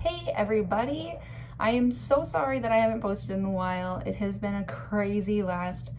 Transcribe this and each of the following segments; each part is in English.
Hey everybody! I am so sorry that I haven't posted in a while. It has been a crazy last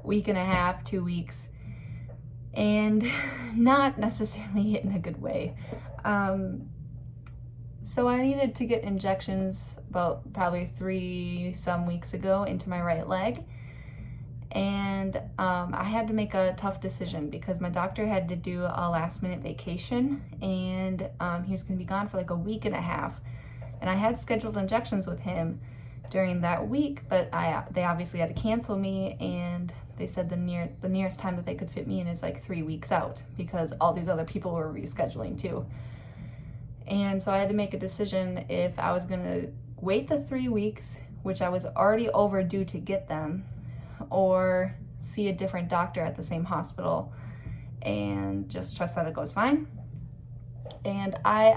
week and a half, 2 weeks, and not necessarily in a good way. So I needed to get injections about probably 3 some weeks ago into my right leg. And I had to make a tough decision because my doctor had to do a last minute vacation, and he was going to be gone for like a week and a half. And I had scheduled injections with him during that week, but they obviously had to cancel me, and they said the nearest time that they could fit me in is like 3 weeks out because all these other people were rescheduling too. And so I had to make a decision if I was going to wait the 3 weeks, which I was already overdue to get them, or see a different doctor at the same hospital and just trust that it goes fine. And I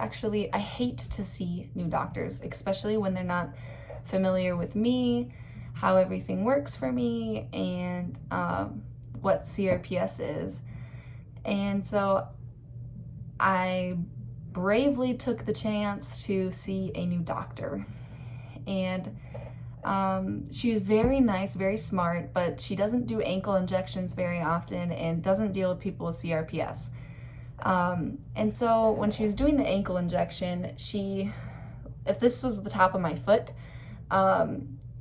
hate to see new doctors, especially when they're not familiar with me, how everything works for me, and what CRPS is. And so I bravely took the chance to see a new doctor. And she was very nice, very smart, but she doesn't do ankle injections very often and doesn't deal with people with CRPS. And so when she was doing the ankle injection, if this was the top of my foot,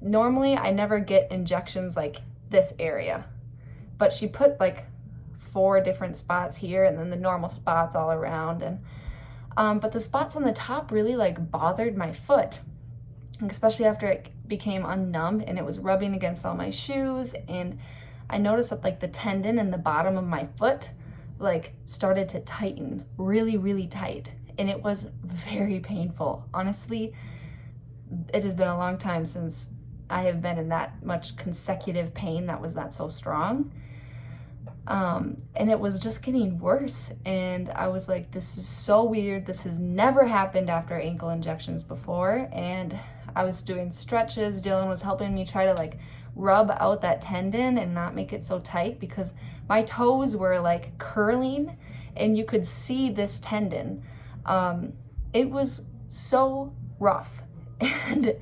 normally I never get injections like this area, but she put like 4 different spots here and then the normal spots all around. And, but the spots on the top really like bothered my foot, especially after it became unnumb and it was rubbing against all my shoes. And I noticed that like the tendon in the bottom of my foot like started to tighten really, really tight. And it was very painful. Honestly, it has been a long time since I have been in that much consecutive pain that was so strong. And it was just getting worse. And I was like, this is so weird. This has never happened after ankle injections before. And I was doing stretches. Dylan was helping me try to like rub out that tendon and not make it so tight because my toes were like curling and you could see this tendon. It was so rough. And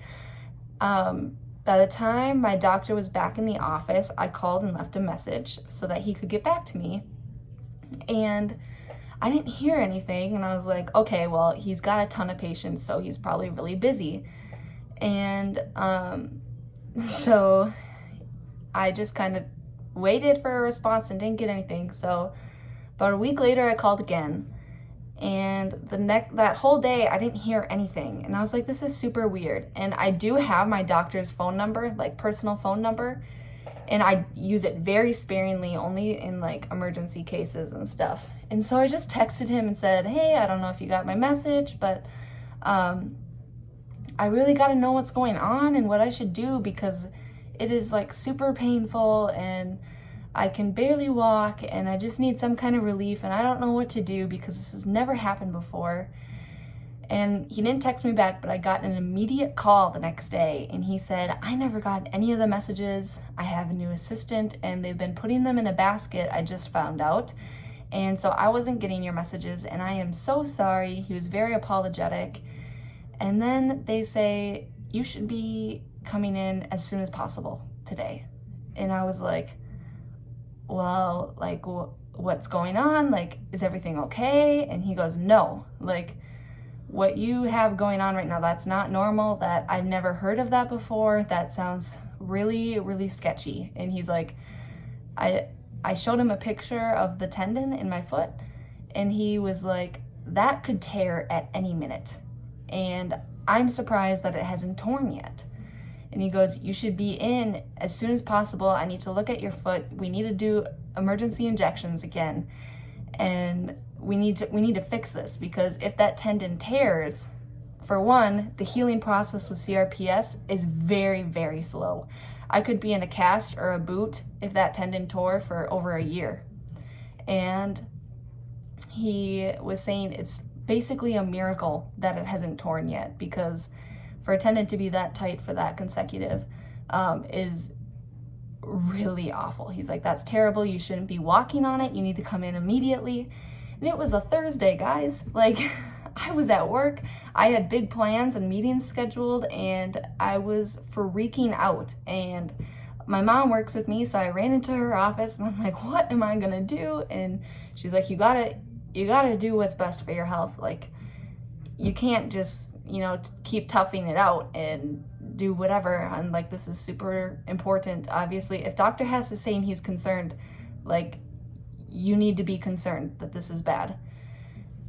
by the time my doctor was back in the office, I called and left a message so that he could get back to me. And I didn't hear anything. And I was like, okay, well, he's got a ton of patients, so he's probably really busy. And so I just kind of waited for a response and didn't get anything. So about a week later, I called again. And that whole day, I didn't hear anything. And I was like, this is super weird. And I do have my doctor's phone number, like personal phone number. And I use it very sparingly, only in like emergency cases and stuff. And so I just texted him and said, hey, I don't know if you got my message, but I really got to know what's going on and what I should do because it is like super painful and I can barely walk and I just need some kind of relief and I don't know what to do because this has never happened before. And he didn't text me back, but I got an immediate call the next day and he said, I never got any of the messages. I have a new assistant and they've been putting them in a basket. I just found out. And so I wasn't getting your messages and I am so sorry. He was very apologetic. And then they say, you should be coming in as soon as possible today. And I was like, well, like, what's going on? Like, is everything okay? And he goes, no, like, what you have going on right now, that's not normal. That I've never heard of that before. That sounds really, really sketchy. And he's like, I showed him a picture of the tendon in my foot, and he was like, that could tear at any minute. And I'm surprised that it hasn't torn yet. And he goes, you should be in as soon as possible. I need to look at your foot. We need to do emergency injections again. And we need to fix this because if that tendon tears, for one, the healing process with CRPS is very, very slow. I could be in a cast or a boot if that tendon tore for over a year. And he was saying it's basically a miracle that it hasn't torn yet because for a tendon to be that tight for that consecutive is really awful. He's like, that's terrible. You shouldn't be walking on it. You need to come in immediately. And it was a Thursday, guys. Like, I was at work. I had big plans and meetings scheduled, and I was freaking out. And my mom works with me, so I ran into her office and I'm like, what am I gonna do? And she's like, you gotta do what's best for your health. Like, you can't just, keep toughing it out and do whatever. And like, this is super important. Obviously, if doctor has to say and he's concerned, like, you need to be concerned that this is bad.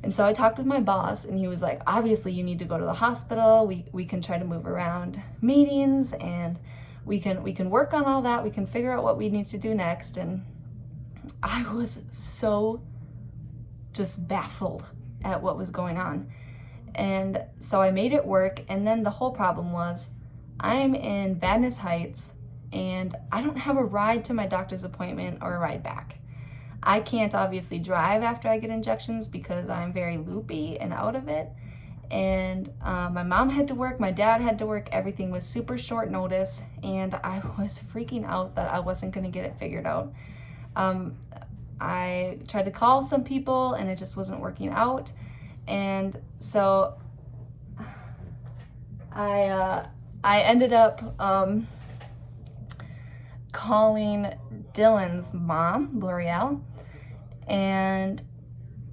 And so I talked with my boss, and he was like, obviously you need to go to the hospital. We can try to move around meetings, and we can work on all that. We can figure out what we need to do next. And I was so just baffled at what was going on. And so I made it work. And then the whole problem was, I'm in Vadnais Heights and I don't have a ride to my doctor's appointment or a ride back. I can't obviously drive after I get injections because I'm very loopy and out of it. And my mom had to work, my dad had to work, everything was super short notice, and I was freaking out that I wasn't gonna get it figured out. I tried to call some people and it just wasn't working out. And so I ended up calling Dylan's mom, L'Oreal, and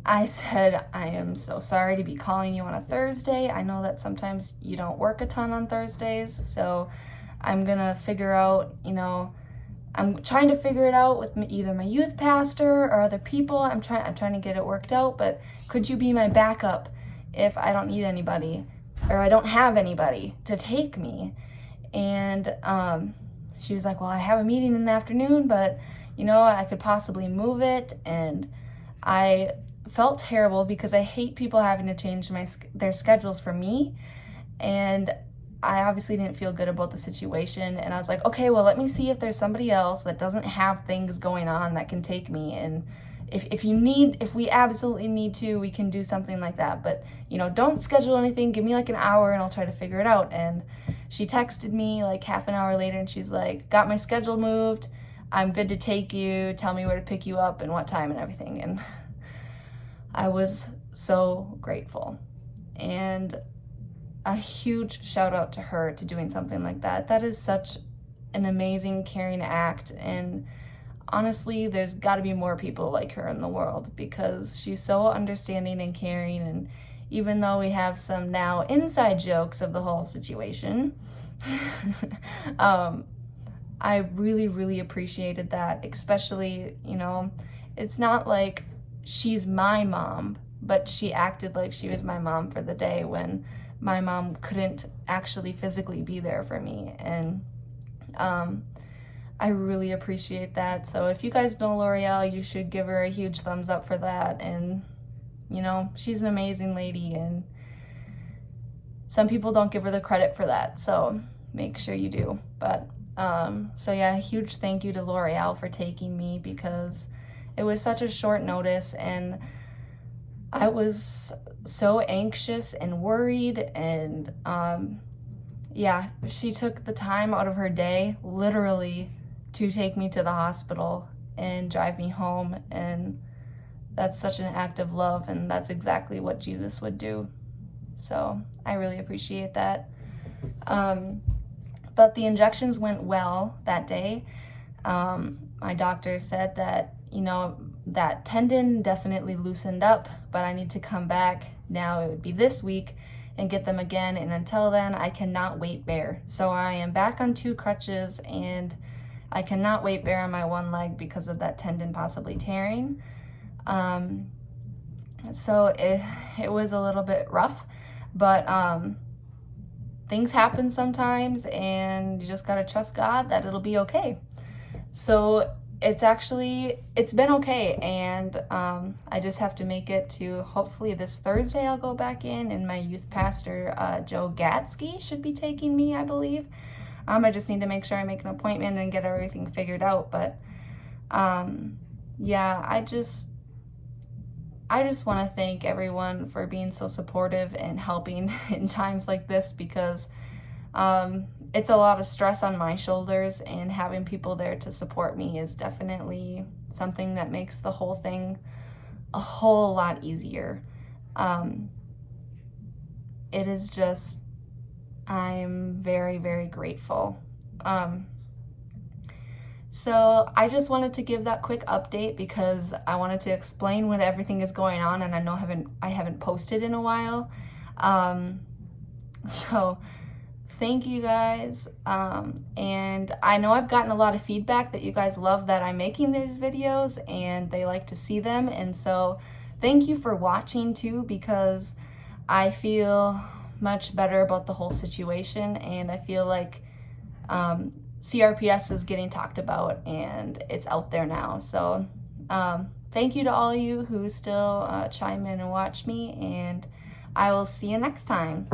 I said, I am so sorry to be calling you on a Thursday. I know that sometimes you don't work a ton on Thursdays, so I'm gonna figure out, I'm trying to figure it out with either my youth pastor or other people. I'm trying to get it worked out, but could you be my backup if I don't need anybody or I don't have anybody to take me? And she was like, well, I have a meeting in the afternoon, but I could possibly move it. And I felt terrible because I hate people having to change their schedules for me. And I obviously didn't feel good about the situation. And I was like, okay, well, let me see if there's somebody else that doesn't have things going on that can take me. And if we absolutely need to, we can do something like that. But, don't schedule anything. Give me like an hour and I'll try to figure it out. And she texted me like half an hour later and she's like, got my schedule moved. I'm good to take you. Tell me where to pick you up and what time and everything. And I was so grateful. And a huge shout out to her to doing something like that. That is such an amazing, caring act. And honestly, there's got to be more people like her in the world because she's so understanding and caring. And even though we have some now inside jokes of the whole situation, I really, really appreciated that. Especially, it's not like she's my mom, but she acted like she was my mom for the day when my mom couldn't actually physically be there for me. And I really appreciate that. So if you guys know L'Oreal, you should give her a huge thumbs up for that. And she's an amazing lady, and some people don't give her the credit for that, so make sure you do. But so yeah, a huge thank you to L'Oreal for taking me because it was such a short notice and I was so anxious and worried. And yeah, she took the time out of her day literally to take me to the hospital and drive me home. And that's such an act of love, and that's exactly what Jesus would do. So I really appreciate that. But the injections went well that day. My doctor said that, that tendon definitely loosened up, but I need to come back now. It would be this week and get them again. And until then, I cannot weight bear. So I am back on 2 crutches and I cannot weight bear on my one leg because of that tendon possibly tearing. So it was a little bit rough, but things happen sometimes and you just gotta trust God that it'll be okay. So it's been okay, and I just have to make it to hopefully this Thursday. I'll go back in, and my youth pastor Joe Gatsky should be taking me, I believe. I just need to make sure I make an appointment and get everything figured out. But yeah, I just want to thank everyone for being so supportive and helping in times like this, because it's a lot of stress on my shoulders, and having people there to support me is definitely something that makes the whole thing a whole lot easier. it is just, I'm very, very grateful. So I just wanted to give that quick update because I wanted to explain what everything is going on, and I know I haven't posted in a while. So thank you guys. And I know I've gotten a lot of feedback that you guys love that I'm making these videos and they like to see them. And so thank you for watching too, because I feel much better about the whole situation, and I feel like CRPS is getting talked about and it's out there now. So thank you to all of you who still chime in and watch me, and I will see you next time.